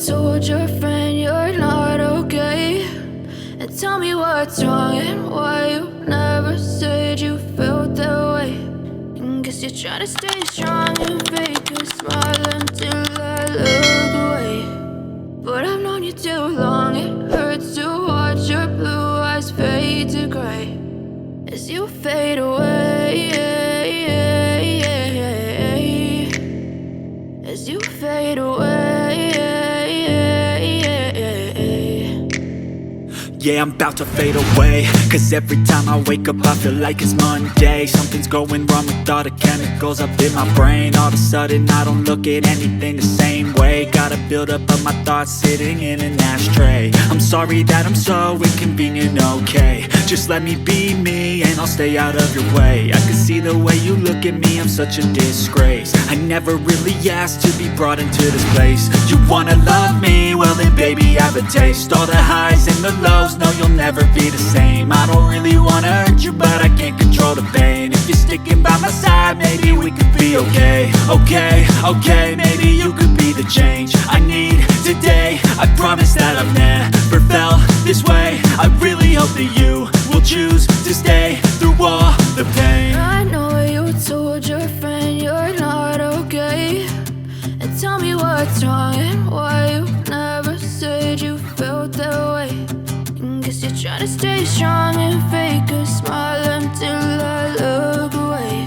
told your friend you're not okay? And tell me what's wrong and why you never said you felt that way. And guess you're trying to stay strong and fake a smile until I look away. But I've known you too long, it hurts to watch your blue eyes fade to gray as you fade away, as you fade away. Yeah, I'm about to fade away, cause every time I wake up I feel like it's Monday. Something's going wrong with all the chemicals up in my brain. All of a sudden I don't look at anything the same way. Gotta build up of my thoughts sitting in an ashtray. I'm sorry that I'm so inconvenient, okay? Just let me be me and I'll stay out of your way. I can see the way you look at me, I'm such a disgrace. I never really asked to be brought into this place. You wanna love me? Well then baby I have a taste. All the highs and the lows, no you'll never be the same. I don't really wanna hurt you but I can't control the pain. If you're sticking by my side maybe we could be okay. Okay, maybe you could be the change I need today. I promise that I've never felt this way. I really hope that you will choose to stay through all the pain. I know you told your friend you're not okay. And tell me what's wrong and why you never said you felt that way. And guess you're trying to stay strong and fake a smile until I look away.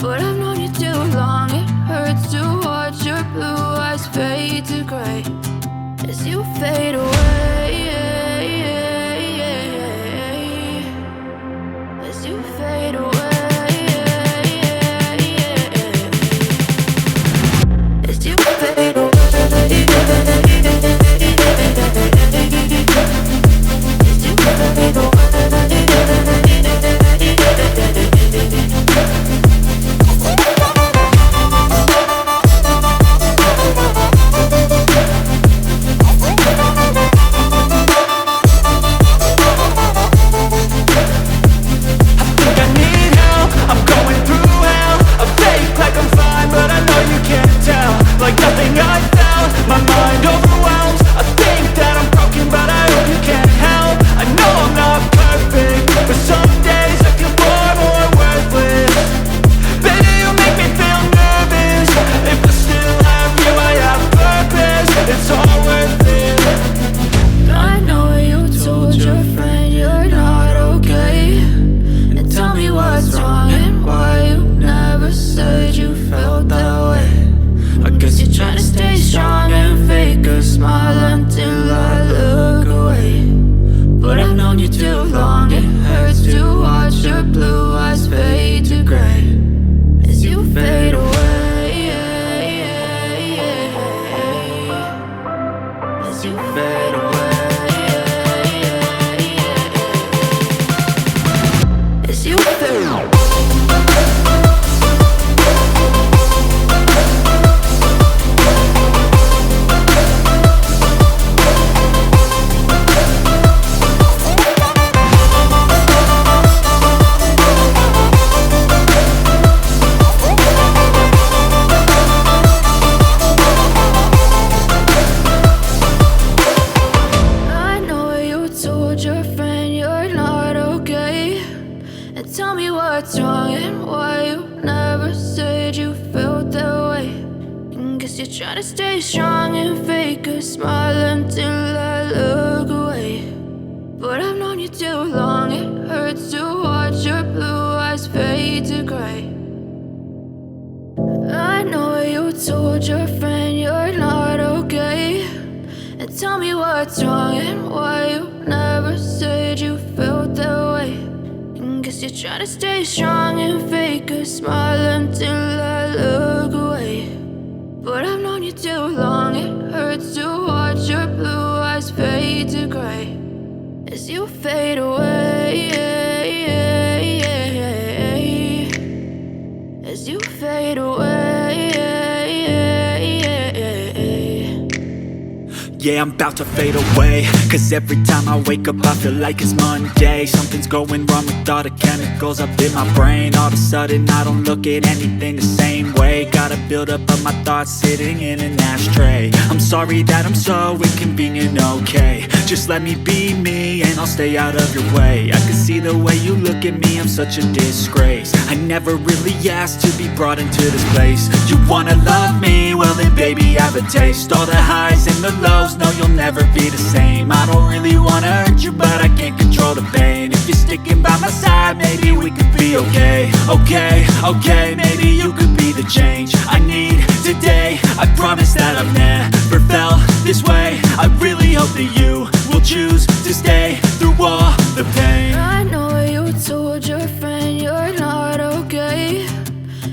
But I've known you too long, it hurts to watch your blue eyes fade to gray as you fade away, as you fade away, as you fade away. Tell me what's wrong and why you never said you felt that way. And guess you're trying to stay strong and fake a smile until I look away. But I've known you too long, it hurts to watch your blue eyes fade to gray. I know you told your friend you're not okay. And tell me what's wrong and why you never said you felt that way. Guess you're trying to stay strong and fake a smile until I look away. But I've known you too long, it hurts to watch your blue eyes fade to gray as you fade away, as you fade away. Yeah, I'm about to fade away, cause every time I wake up I feel like it's Monday. Something's going wrong with all the chemicals up in my brain. All of a sudden I don't look at anything the same way. Gotta build up of my thoughts sitting in an ashtray. I'm sorry that I'm so inconvenient, okay? Just let me be me and I'll stay out of your way. I can see the way you look at me, I'm such a disgrace. I never really asked to be brought into this place. You wanna love me? Well then baby, have a taste. All the highs and the lows, no you'll never be the same. I don't really wanna hurt you, but I can't control the pain. If you're sticking by my side, maybe we could be okay. Okay, maybe you could be the change I need today. I promise that I've never felt this way. I really hope that you will choose to stay through all the pain. I know you told your friend you're not okay,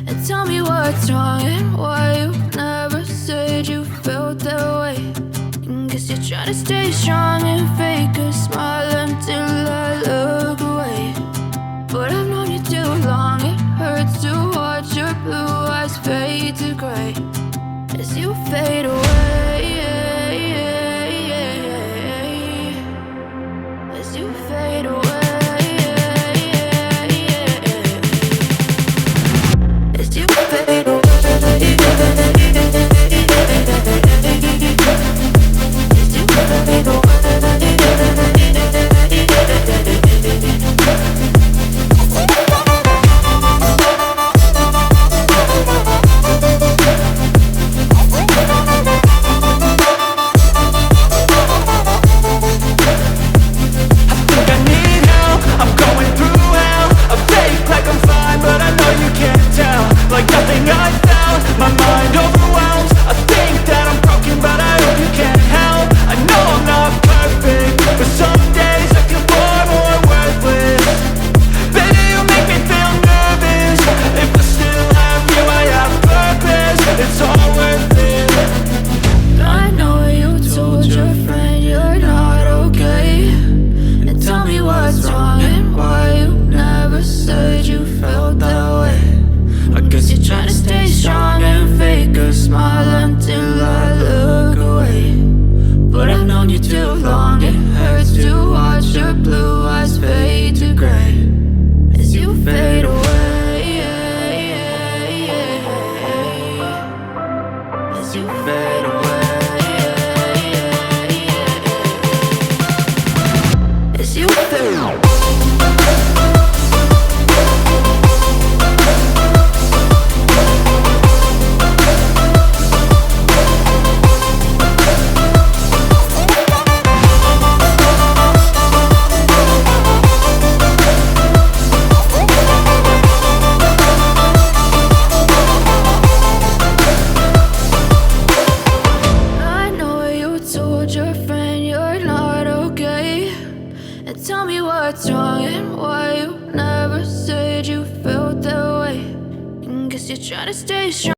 and tell me what's wrong and why you never said you felt that way. And guess you're trying to stay strong and fake a smile until I look away. But I've known you too long, it hurts to watch your blue eyes fade to gray as you fade away. As you fade away. As you fade away. As you fade away. Like nothing I found, my mind overwhelms. I think that I'm broken, but I hope you can't help. I know I'm not perfect, but some days I feel far more worthless. Baby, you make me feel nervous. If I still have you, I have purpose. It's all worth it. I know you told your friend you're not okay, and tell me what's wrong and why you never said you felt that way. I guess you're trying to stay strong and fake a smile until I look away. But I've known you too long, it hurts to watch your blue eyes fade to gray as you fade away. As you fade away. As you fade away. Your friend you're not okay, and tell me what's wrong and why you never said you felt that way. And guess you're trying to stay strong.